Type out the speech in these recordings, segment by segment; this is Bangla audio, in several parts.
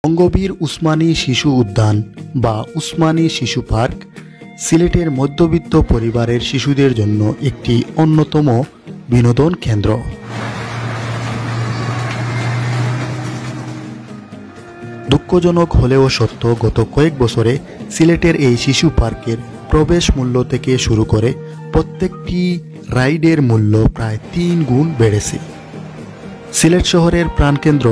বঙ্গবীর উসমানী শিশু উদ্যান বা উসমানী শিশু পার্ক সিলেটের মধ্যবিত্ত পরিবারের শিশুদের জন্য একটি অন্যতম বিনোদন কেন্দ্র। দুঃখজনক হলেও সত্য, গত কয়েক বছরে সিলেটের এই শিশু পার্কের প্রবেশ মূল্য থেকে শুরু করে প্রত্যেকটি রাইডের মূল্য প্রায় 3 গুণ বেড়েছে। সিলেট শহরের প্রাণকেন্দ্র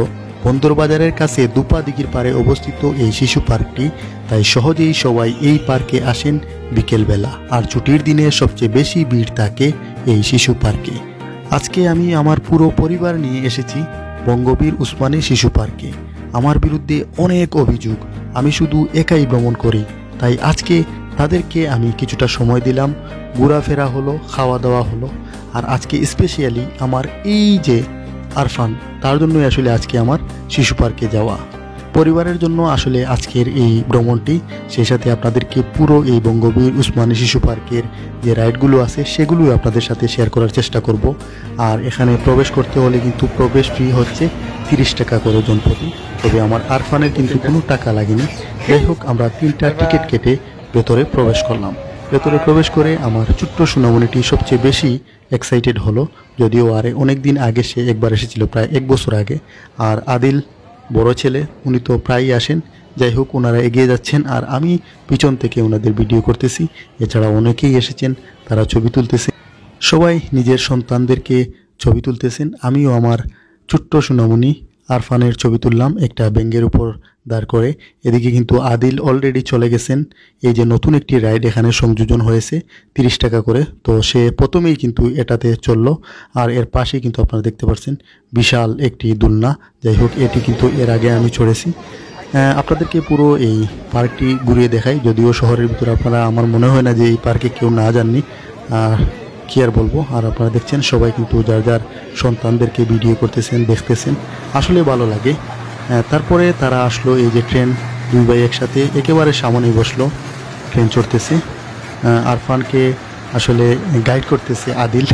বন্দরবাজারের কাছে দুপা দিঘির পাড়ে অবস্থিত এই শিশু পার্কটি, তাই সহজেই সবাই এই পার্কে আসেন বিকেলবেলা, আর ছুটির দিনে সবচেয়ে বেশি ভিড় থাকে এই শিশু পার্কে। আজকে আমি আমার পুরো পরিবার নিয়ে এসেছি বঙ্গবীর উসমানী শিশু পার্কে। আমার বিরুদ্ধে অনেক অভিযোগ, আমি শুধু একাই ভ্রমণ করি, তাই আজকে তাদেরকে আমি কিছুটা সময় দিলাম, ঘোরাফেরা হলো, খাওয়া দাওয়া হলো। আর আজকে স্পেশালি আমার এই যে আরফান, তার জন্যই আসলে আজকে আমার শিশু পার্কে যাওয়া। পরিবারের জন্য আসলে আজকের এই ভ্রমণটি, সেই সাথে আপনাদেরকে পুরো এই বঙ্গবীর উসমানী শিশু পার্কের যে রাইডগুলো আছে সেগুলোই আপনাদের সাথে শেয়ার করার চেষ্টা করব। আর এখানে প্রবেশ করতে হলে কিন্তু প্রবেশ ফি হচ্ছে 30 টাকা করে জনপ্রতি, তবে আমার আরফানের কিন্তু কোনো টাকা লাগেনি। যাই হোক, আমরা 3টা টিকিট কেটে ভেতরে প্রবেশ করলাম। ভেতরে প্রবেশ করে আমার ছোট্ট সোনামণিটি সবচেয়ে বেশি এক্সাইটেড হলো, যদিও আরে অনেক দিন আগে সে একবার এসেছিল, প্রায় 1 বছর আগে। আর আদিল বড় ছেলে, উনি তো প্রায়ই আসেন। যাই হোক, ওনারা এগিয়ে যাচ্ছেন আর আমি পিছন থেকে ওনাদের ভিডিও করতেছি। এছাড়া অনেকেই এসেছেন, তারা ছবি তুলতেছে, সবাই নিজের সন্তানদেরকে ছবি তুলতেছেন। আমিও আমার ছোট্ট সোনামণি আরফানের ছবি তুললাম একটা ব্যাঙ্গের উপর দাঁড় করে। এদিকে কিন্তু আদিল অলরেডি চলে গেছেন। এই যে নতুন একটি রাইড এখানে সংযোজন হয়েছে 30 টাকা করে, তো সে প্রথমেই কিন্তু এটাতে চললো। আর এর পাশেই কিন্তু আপনারা দেখতে পাচ্ছেন বিশাল একটি দোলনা। যাই হোক, এটি কিন্তু এর আগে আমি চড়েছি। আপনাদেরকে পুরো এই পার্কটি ঘুরিয়ে দেখাই, যদিও শহরের ভিতরে আপনারা, আমার মনে হয় না যে এই পার্কে কেউ না যাননি। কি আর বলবো। আর আপনারা দেখছেন সবাই কিন্তু যার যার সন্তানদেরকে ভিডিও করতেছেন, দেখতেছেন, আসলে ভালো লাগে। তারপরে তারা আসলো, এই যে ট্রেন, 2 ভাই একসাথে একেবারে সামনেই বসলো, ট্রেন চড়তেছে। আরফানকে আসলে গাইড করতেছে আদিল,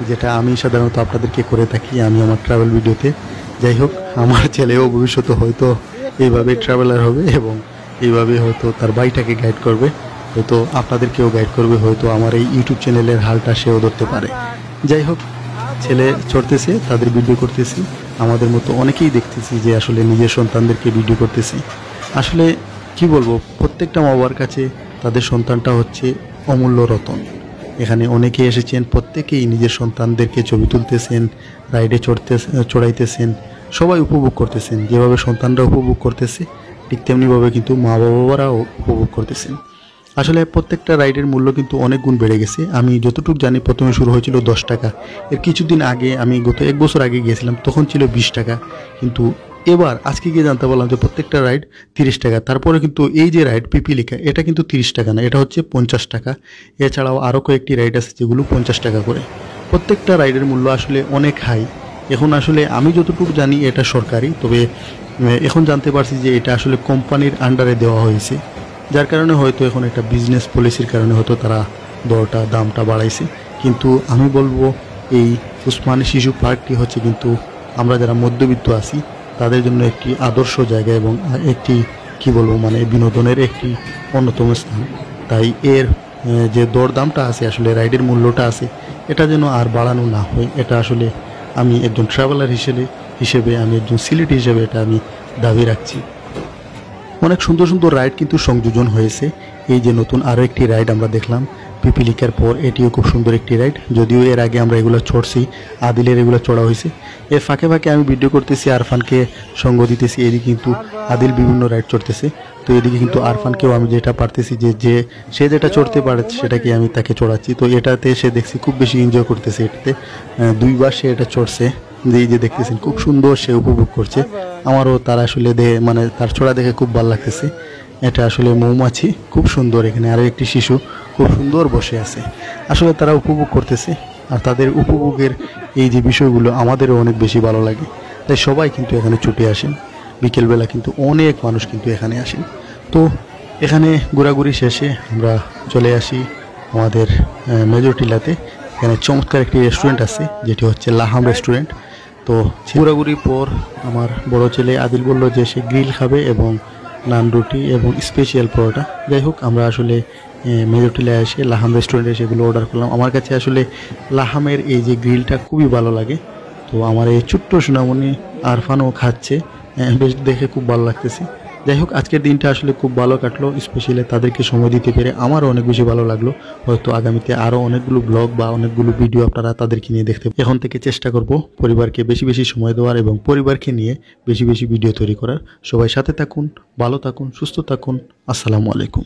যেটা আমি সাধারণত আপনাদেরকে করে থাকি আমি আমার ট্রাভেল ভিডিওতে। যাই হোক, আমার ছেলেও ভবিষ্যতে হয়তো এইভাবে ট্রাভেলার হবে এবং এইভাবে হয়তো তার ভাইটাকে গাইড করবে, হয়তো আপনাদেরকেও গাইড করবে, হয়তো আমার এই ইউটিউব চ্যানেলের হালটা সেও ধরতে পারে। যাই হোক, ছেলে চড়তেছে, তাদের ভিডিও করতেছি। আমাদের মতো অনেকেই দেখতেছি যে আসলে নিজের সন্তানদেরকে ভিডিও করতেছি। আসলে কি বলবো, প্রত্যেকটা মা বাবার কাছে তাদের সন্তানটা হচ্ছে অমূল্য রতন। এখানে অনেকে এসেছেন, প্রত্যেকেই নিজের সন্তানদেরকে ছবি তুলতেছেন, রাইডে চড়াইতেছেন, সবাই উপভোগ করতেছেন। যেভাবে সন্তানরা উপভোগ করতেছে, ঠিক তেমনিভাবে কিন্তু মা বাবারাও উপভোগ করতেছেন। আসলে প্রত্যেকটা রাইডের মূল্য কিন্তু অনেক গুণ বেড়ে গেছে। আমি যতটুকু জানি প্রথমে শুরু হয়েছিল 10 টাকা, এর কিছুদিন আগে আমি গত 1 বছর আগে গিয়েছিলাম, তখন ছিল 20 টাকা। কিন্তু এবার আজকে গিয়ে জানতে পারলাম যে প্রত্যেকটা রাইড 30 টাকা। তারপরে কিন্তু এই যে রাইড পিপিলিকা, এটা কিন্তু 30 টাকা না, এটা হচ্ছে 50 টাকা। এছাড়াও আরও কয়েকটি রাইড আছে যেগুলো 50 টাকা করে। প্রত্যেকটা রাইডের মূল্য আসলে অনেক হাই। এখন আসলে আমি যতটুকু জানি এটা সরকারি, তবে এখন জানতে পারছি যে এটা আসলে কোম্পানির আন্ডারে দেওয়া হয়েছে, যার কারণে হয়তো এখন একটা বিজনেস পলিসির কারণে হয়তো তারা দামটা বাড়াইছে। কিন্তু আমি বলবো এই উসমানী শিশু পার্কটি হচ্ছে কিন্তু আমরা যারা মধ্যবিত্ত আছি তাদের জন্য একটি আদর্শ জায়গা এবং একটি কি বলবো মানে বিনোদনের একটি অন্যতম স্থান। তাই এর যে দামটা আছে, আসলে রাইডের মূল্যটা আছে, এটা যেন আর বাড়ানো না হয়। এটা আসলে আমি একজন ট্রাভেলার হিসেবে আমি একজন সিলেটি হিসেবে এটা আমি দাবি রাখছি। অনেক সুন্দর সুন্দর রাইড কিন্তু সংযোজন হয়েছে। এই যে নতুন আরও একটি রাইড আমরা দেখলাম পিপিলিকার পর, এটিও খুব সুন্দর একটি রাইড, যদিও এর আগে আমরা এগুলো চড়ছি, আদিলের এগুলো চড়া হয়েছে। এর ফাঁকে ফাঁকে আমি ভিডিও করতেছি, আরফানকে সঙ্গ দিতেছি। এদিকে কিন্তু আদিল বিভিন্ন রাইড চড়তেছে, তো এদিকে কিন্তু আরফানকেও আমি যেটা পারতেছি যে সে যেটা চড়তে পারে সেটাকে আমি তাকে চড়াচ্ছি। তো এটাতে সে দেখছি খুব বেশি এনজয় করতেছে। এটাতে 2 বার সে এটা চড়ছে, এই যে দেখতেছেন খুব সুন্দর সে উপভোগ করছে। আমারও তার আসলে মানে তার ছোড়া দেখে খুব ভালো লাগতেছে। এটা আসলে মৌমাছি, খুব সুন্দর। এখানে আরও একটি শিশু খুব সুন্দর বসে আছে। আসলে তারা উপভোগ করতেছে, আর তাদের উপভোগের এই যে বিষয়গুলো আমাদেরও অনেক বেশি ভালো লাগে। তাই সবাই কিন্তু এখানে ছুটে আসেন। বিকেলবেলা কিন্তু অনেক মানুষ কিন্তু এখানে আসেন। তো এখানে ঘোরাঘুরি শেষে আমরা চলে আসি আমাদের মেজর টিলাতে। এখানে চমৎকার একটি রেস্টুরেন্ট আছে, যেটি হচ্ছে লাহাম রেস্টুরেন্ট। তো ঘোরাঘুরির পর আমার বড় ছেলে আদিল বলল যে সে গ্রিল খাবে এবং নান রুটি এবং স্পেশাল পরোটা। যাই হোক, আমরা আসলে মেজোটিলে এসে লাহাম রেস্টুরেন্টে সেগুলো অর্ডার করলাম। আমার কাছে আসলে লাহামের এই যে গ্রিলটা খুবই ভালো লাগে। তো আমার এই ছোট্ট সোনামণি আরফানও খাচ্ছে, বেশ দেখে খুব ভালো লাগতেছে। যাই হোক, আজকের দিনটা আসলে খুব ভালো কাটলো, স্পেশালি তাদেরকে সময় দিতে পেরে আমারও অনেক বেশি ভালো লাগলো। হয়তো আগামীতে আরও অনেকগুলো ব্লগ বা অনেকগুলো ভিডিও আপনারা তাদেরকে নিয়ে দেখতে, এখন থেকে চেষ্টা করব পরিবারকে বেশি বেশি সময় দেওয়ার এবং পরিবারকে নিয়ে বেশি বেশি ভিডিও তৈরি করার। সবাই সাথে থাকুন, ভালো থাকুন, সুস্থ থাকুন। আসসালামু আলাইকুম।